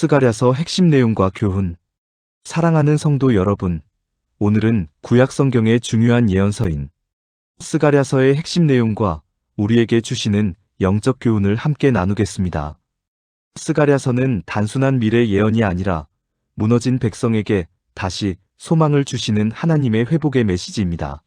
스가랴서 핵심 내용과 교훈. 사랑하는 성도 여러분, 오늘은 구약 성경의 중요한 예언서인 스가랴서의 핵심 내용과 우리에게 주시는 영적 교훈을 함께 나누겠습니다. 스가랴서는 단순한 미래 예언이 아니라 무너진 백성에게 다시 소망을 주시는 하나님의 회복의 메시지입니다.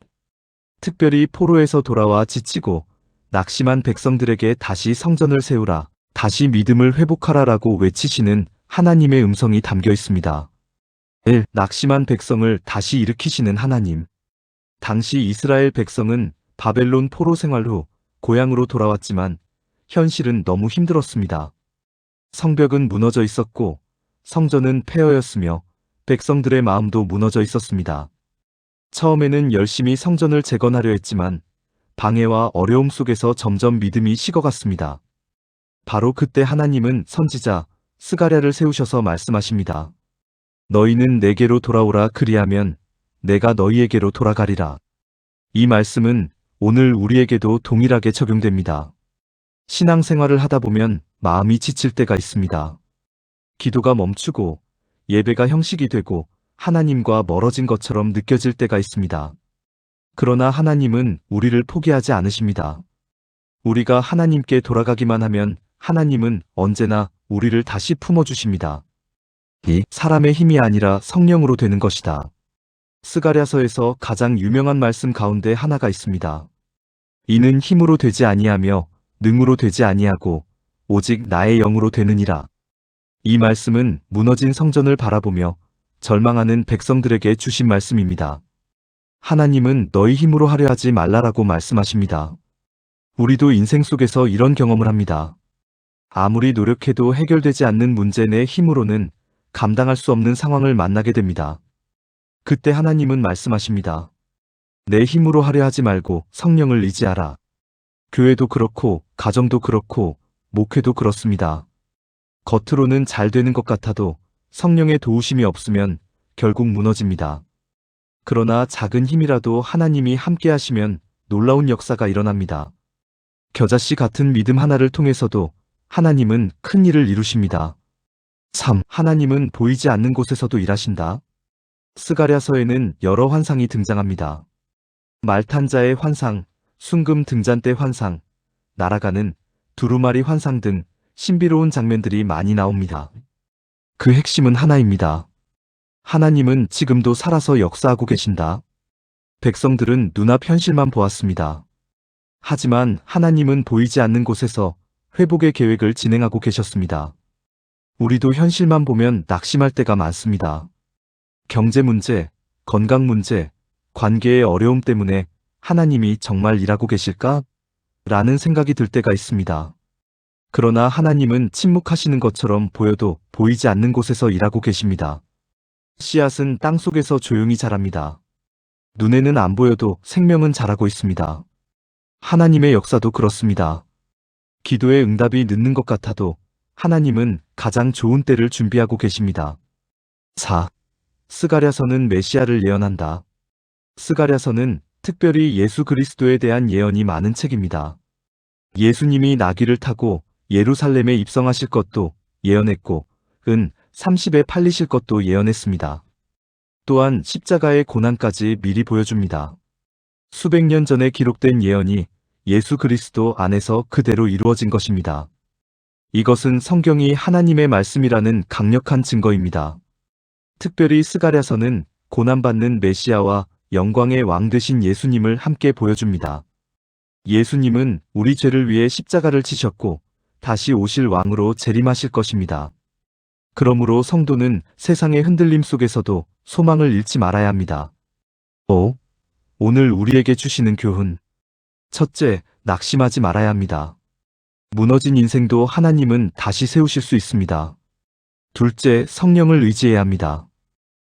특별히 포로에서 돌아와 지치고 낙심한 백성들에게 다시 성전을 세우라, 다시 믿음을 회복하라라고 외치시는 하나님의 음성이 담겨 있습니다. 낙심한 백성을 다시 일으키시는 하나님. 당시 이스라엘 백성은 바벨론 포로 생활 후 고향으로 돌아왔지만 현실은 너무 힘들었습니다. 성벽은 무너져 있었고 성전은 폐허였으며 백성들의 마음도 무너져 있었습니다. 처음에는 열심히 성전을 재건하려 했지만 방해와 어려움 속에서 점점 믿음이 식어갔습니다. 바로 그때 하나님은 선지자 스가랴를 세우셔서 말씀하십니다. 너희는 내게로 돌아오라, 그리하면 내가 너희에게로 돌아가리라. 이 말씀은 오늘 우리에게도 동일하게 적용됩니다. 신앙생활을 하다 보면 마음이 지칠 때가 있습니다. 기도가 멈추고 예배가 형식이 되고 하나님과 멀어진 것처럼 느껴질 때가 있습니다. 그러나 하나님은 우리를 포기하지 않으십니다. 우리가 하나님께 돌아가기만 하면 하나님은 언제나 우리를 다시 품어주십니다. 이 사람의 힘이 아니라 성령으로 되는 것이다. 스가랴서에서 가장 유명한 말씀 가운데 하나가 있습니다. 이는 힘으로 되지 아니하며 능으로 되지 아니하고 오직 나의 영으로 되느니라. 이 말씀은 무너진 성전을 바라보며 절망하는 백성들에게 주신 말씀입니다. 하나님은 너희 힘으로 하려 하지 말라라고 말씀하십니다. 우리도 인생 속에서 이런 경험을 합니다. 아무리 노력해도 해결되지 않는 문제 내 힘으로는 감당할 수 없는 상황을 만나게 됩니다. 그때 하나님은 말씀하십니다. 내 힘으로 하려 하지 말고 성령을 의지하라. 교회도 그렇고 가정도 그렇고 목회도 그렇습니다. 겉으로는 잘 되는 것 같아도 성령의 도우심이 없으면 결국 무너집니다. 그러나 작은 힘이라도 하나님이 함께 하시면 놀라운 역사가 일어납니다. 겨자씨 같은 믿음 하나를 통해서도 하나님은 큰 일을 이루십니다. 3. 하나님은 보이지 않는 곳에서도 일하신다. 스가랴서에는 여러 환상이 등장합니다. 말탄 자의 환상, 순금 등잔대 환상, 날아가는 두루마리 환상 등 신비로운 장면들이 많이 나옵니다. 그 핵심은 하나입니다. 하나님은 지금도 살아서 역사하고 계신다. 백성들은 눈앞 현실만 보았습니다. 하지만 하나님은 보이지 않는 곳에서 회복의 계획을 진행하고 계셨습니다. 우리도 현실만 보면 낙심할 때가 많습니다. 경제 문제, 건강 문제, 관계의 어려움 때문에 하나님이 정말 일하고 계실까? 라는 생각이 들 때가 있습니다. 그러나 하나님은 침묵하시는 것처럼 보여도 보이지 않는 곳에서 일하고 계십니다. 씨앗은 땅 속에서 조용히 자랍니다. 눈에는 안 보여도 생명은 자라고 있습니다. 하나님의 역사도 그렇습니다. 기도의 응답이 늦는 것 같아도 하나님은 가장 좋은 때를 준비하고 계십니다. 4. 스가랴서는 메시아를 예언한다. 스가랴서는 특별히 예수 그리스도에 대한 예언이 많은 책입니다. 예수님이 나귀를 타고 예루살렘에 입성하실 것도 예언했고 은 30에 팔리실 것도 예언했습니다. 또한 십자가의 고난까지 미리 보여줍니다. 수백 년 전에 기록된 예언이 예수 그리스도 안에서 그대로 이루어진 것입니다. 이것은 성경이 하나님의 말씀이라는 강력한 증거입니다. 특별히 스가랴서는 고난받는 메시아와 영광의 왕 되신 예수님을 함께 보여줍니다. 예수님은 우리 죄를 위해 십자가를 치셨고 다시 오실 왕으로 재림하실 것입니다. 그러므로 성도는 세상의 흔들림 속에서도 소망을 잃지 말아야 합니다. 5. 오늘 우리에게 주시는 교훈. 첫째, 낙심하지 말아야 합니다. 무너진 인생도 하나님은 다시 세우실 수 있습니다. 둘째, 성령을 의지해야 합니다.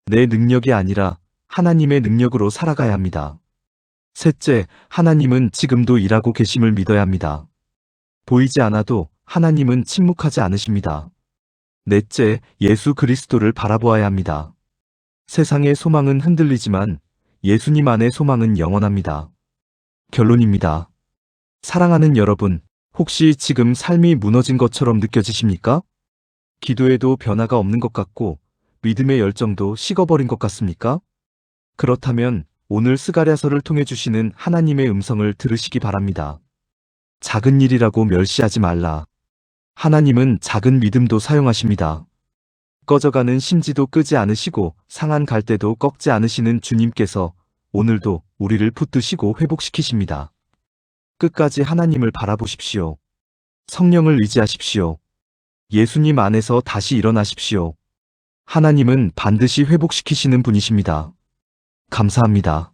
내 능력이 아니라 하나님의 능력으로 살아가야 합니다. 셋째, 하나님은 지금도 일하고 계심을 믿어야 합니다. 보이지 않아도 하나님은 침묵하지 않으십니다. 넷째, 예수 그리스도를 바라보아야 합니다. 세상의 소망은 흔들리지만 예수님 안의 소망은 영원합니다. 결론입니다. 사랑하는 여러분, 혹시 지금 삶이 무너진 것처럼 느껴지십니까? 기도에도 변화가 없는 것 같고 믿음의 열정도 식어버린 것 같습니까? 그렇다면 오늘 스가랴서를 통해 주시는 하나님의 음성을 들으시기 바랍니다. 작은 일이라고 멸시하지 말라. 하나님은 작은 믿음도 사용하십니다. 꺼져가는 심지도 끄지 않으시고 상한 갈대도 꺾지 않으시는 주님께서 오늘도 우리를 붙드시고 회복시키십니다. 끝까지 하나님을 바라보십시오. 성령을 의지하십시오. 예수님 안에서 다시 일어나십시오. 하나님은 반드시 회복시키시는 분이십니다. 감사합니다.